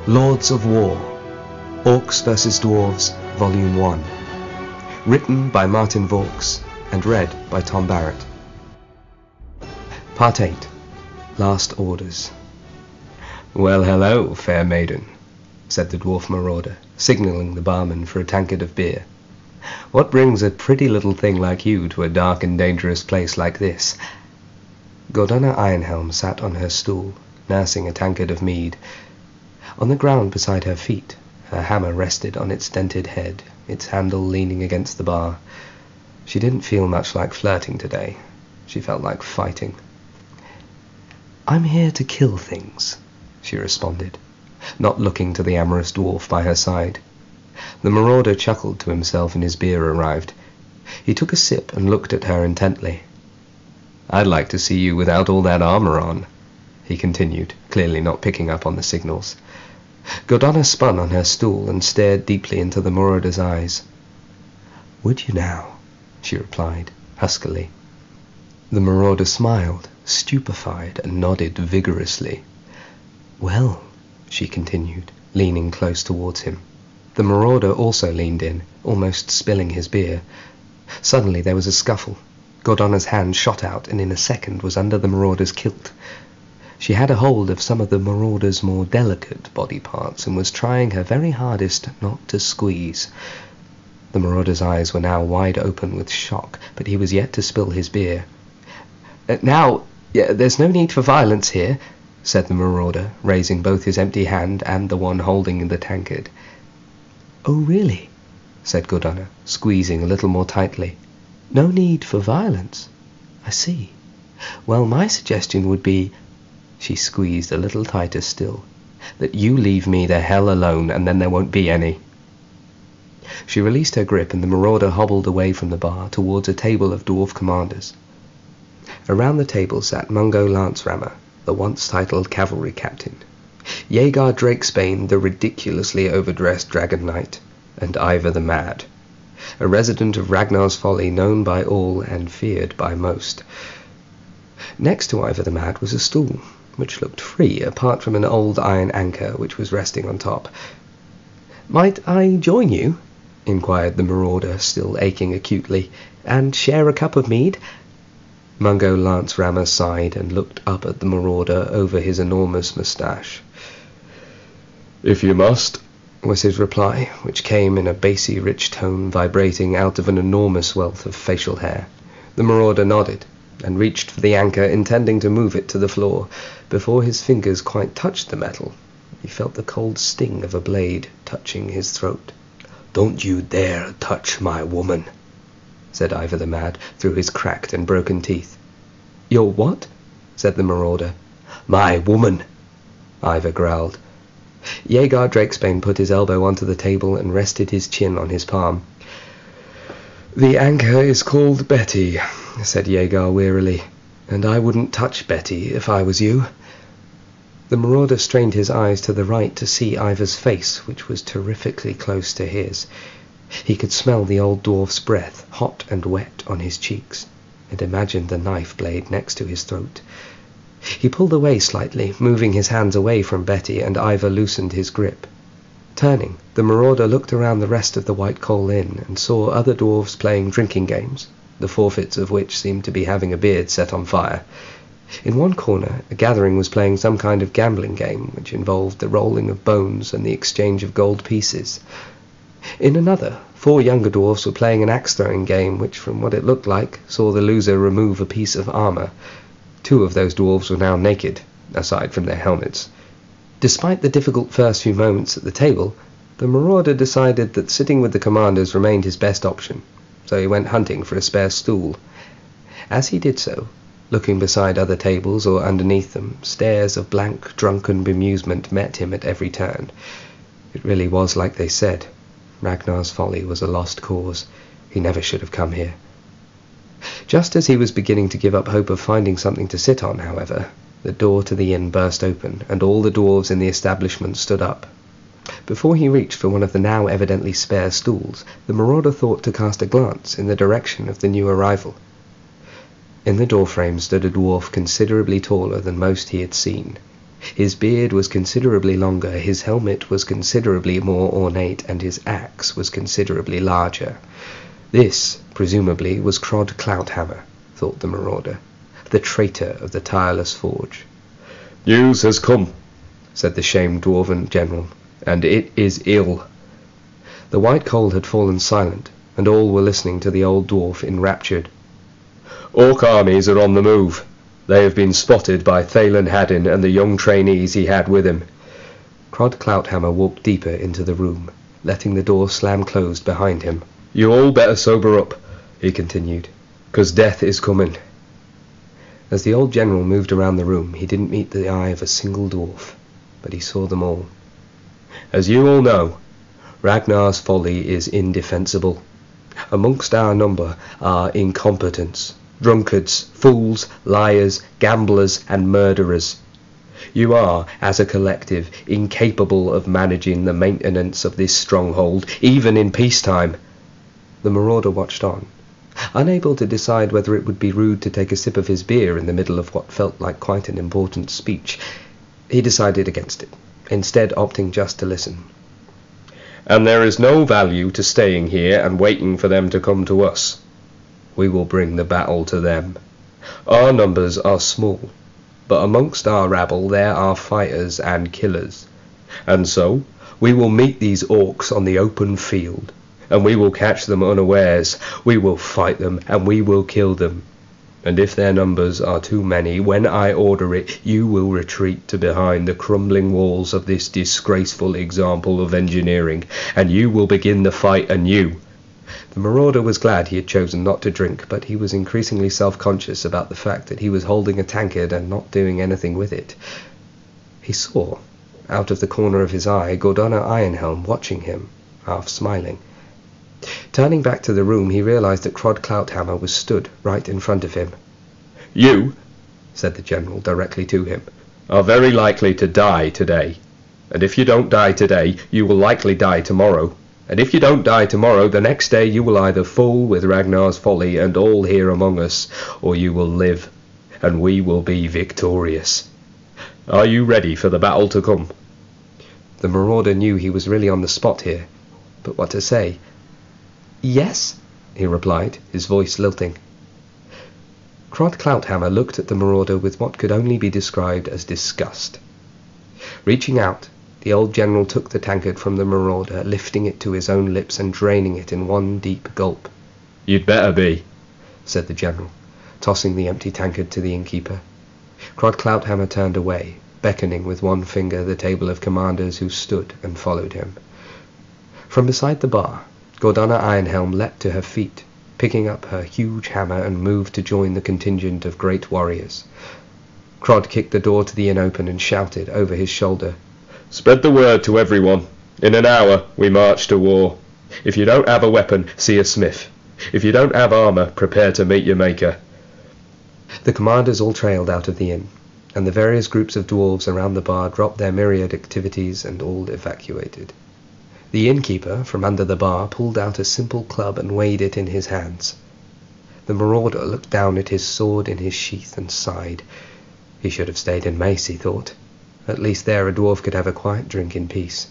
Lords of War, Orcs vs. Dwarves, Volume 1. Written by Martin Vaux and read by Tom Barratt. Part 8. Last Orders. "Well, hello, fair maiden," said the dwarf marauder, signalling the barman for a tankard of beer. "What brings a pretty little thing like you to a dark and dangerous place like this?" Gordana Ironhelm sat on her stool, nursing a tankard of mead. On the ground beside her feet, her hammer rested on its dented head, its handle leaning against the bar. She didn't feel much like flirting today. She felt like fighting. "I'm here to kill things," she responded, not looking to the amorous dwarf by her side. The marauder chuckled to himself and his beer arrived. He took a sip and looked at her intently. "I'd like to see you without all that armor on," he continued, clearly not picking up on the signals. Gordana spun on her stool and stared deeply into the marauder's eyes. "Would you now?" she replied, huskily. The marauder smiled, stupefied, and nodded vigorously. "Well," she continued, leaning close towards him. The marauder also leaned in, almost spilling his beer. Suddenly there was a scuffle. Gordana's hand shot out and in a second was under the marauder's kilt. She had a hold of some of the marauder's more delicate body parts and was trying her very hardest not to squeeze. The marauder's eyes were now wide open with shock, but he was yet to spill his beer. Now, there's no need for violence here," said the marauder, raising both his empty hand and the one holding the tankard. "Oh, really?" said Gordana, squeezing a little more tightly. "No need for violence? I see. Well, my suggestion would be," she squeezed a little tighter still, "that you leave me the hell alone, and then there won't be any." She released her grip, and the marauder hobbled away from the bar towards a table of dwarf commanders. Around the table sat Mungo Lance-Rammer, the once-titled cavalry captain, Jaegar Drakesbane, the ridiculously overdressed dragon knight, and Ivar the Mad, a resident of Ragnar's Folly known by all and feared by most. Next to Ivar the Mad was a stool, which looked free apart from an old iron anchor which was resting on top. "Might I join you?" inquired the marauder, still aching acutely, "and share a cup of mead?" Mungo Lance-Rammer sighed and looked up at the marauder over his enormous moustache. "If you must," was his reply, which came in a bassy rich tone vibrating out of an enormous wealth of facial hair. The marauder nodded and reached for the anchor, intending to move it to the floor. Before his fingers quite touched the metal, he felt the cold sting of a blade touching his throat. "Don't you dare touch my woman," said Ivar the Mad through his cracked and broken teeth. "Your what?" said the marauder. "My woman," Ivar growled. Jaegar Drakesbane put his elbow onto the table and rested his chin on his palm. "The anchor is called Betty," said Jaegar wearily, "and I wouldn't touch Betty if I was you." The marauder strained his eyes to the right to see Ivar's face, which was terrifically close to his. He could smell the old dwarf's breath, hot and wet, on his cheeks, and imagined the knife blade next to his throat. He pulled away slightly, moving his hands away from Betty, and Ivar loosened his grip. Turning, the marauder looked around the rest of the White Coal Inn and saw other dwarves playing drinking games, the forfeits of which seemed to be having a beard set on fire. In one corner, a gathering was playing some kind of gambling game, which involved the rolling of bones and the exchange of gold pieces. In another, 4 younger dwarfs were playing an axe-throwing game, which, from what it looked like, saw the loser remove a piece of armor. 2 of those dwarves were now naked, aside from their helmets. Despite the difficult first few moments at the table, the marauder decided that sitting with the commanders remained his best option, so he went hunting for a spare stool. As he did so, looking beside other tables or underneath them, stares of blank, drunken bemusement met him at every turn. It really was like they said. Ragnar's Folly was a lost cause. He never should have come here. Just as he was beginning to give up hope of finding something to sit on, however, the door to the inn burst open, and all the dwarves in the establishment stood up. Before he reached for one of the now evidently spare stools, the marauder thought to cast a glance in the direction of the new arrival. In the doorframe stood a dwarf considerably taller than most he had seen. His beard was considerably longer, his helmet was considerably more ornate, and his axe was considerably larger. This, presumably, was Crod Clouthammer, thought the marauder, the traitor of the tireless forge. "News has come," said the shamed dwarven general, "and it is ill." The white cold had fallen silent, and all were listening to the old dwarf enraptured. "Orc armies are on the move. They have been spotted by Thalen Haddin and the young trainees he had with him." Crod Clouthammer walked deeper into the room, letting the door slam closed behind him. "You all better sober up," he continued, "'cause death is coming." As the old general moved around the room, he didn't meet the eye of a single dwarf, but he saw them all. "As you all know, Ragnar's folly is indefensible. Amongst our number are incompetents, drunkards, fools, liars, gamblers, and murderers. You are, as a collective, incapable of managing the maintenance of this stronghold, even in peacetime." The marauder watched on, unable to decide whether it would be rude to take a sip of his beer in the middle of what felt like quite an important speech. He decided against it, instead opting just to listen. "And there is no value to staying here and waiting for them to come to us. We will bring the battle to them. Our numbers are small, but amongst our rabble there are fighters and killers. And so we will meet these orcs on the open field, and we will catch them unawares. We will fight them, and we will kill them. And if their numbers are too many, when I order it, you will retreat to behind the crumbling walls of this disgraceful example of engineering, and you will begin the fight anew." The marauder was glad he had chosen not to drink, but he was increasingly self-conscious about the fact that he was holding a tankard and not doing anything with it. He saw, out of the corner of his eye, Gordana Ironhelm watching him, half smiling. Turning back to the room, he realized that Crod Clouthammer was stood right in front of him. "You," said the general directly to him, "are very likely to die today. And if you don't die today, you will likely die tomorrow. And if you don't die tomorrow, the next day you will either fall with Ragnar's folly and all here among us, or you will live, and we will be victorious. Are you ready for the battle to come?" The marauder knew he was really on the spot here, but what to say? "Yes," he replied, his voice lilting. Crod Clouthammer looked at the marauder with what could only be described as disgust. Reaching out, the old general took the tankard from the marauder, lifting it to his own lips and draining it in one deep gulp. "You'd better be," said the general, tossing the empty tankard to the innkeeper. Crod Clouthammer turned away, beckoning with one finger the table of commanders who stood and followed him. From beside the bar, Gordana Ironhelm leapt to her feet, picking up her huge hammer, and moved to join the contingent of great warriors. Crod kicked the door to the inn open and shouted over his shoulder, "Spread the word to everyone. In an hour we march to war. If you don't have a weapon, see a smith. If you don't have armour, prepare to meet your maker." The commanders all trailed out of the inn, and the various groups of dwarves around the bar dropped their myriad activities and all evacuated. The innkeeper, from under the bar, pulled out a simple club and weighed it in his hands. The marauder looked down at his sword in his sheath and sighed. He should have stayed in Mace, he thought. At least there a dwarf could have a quiet drink in peace.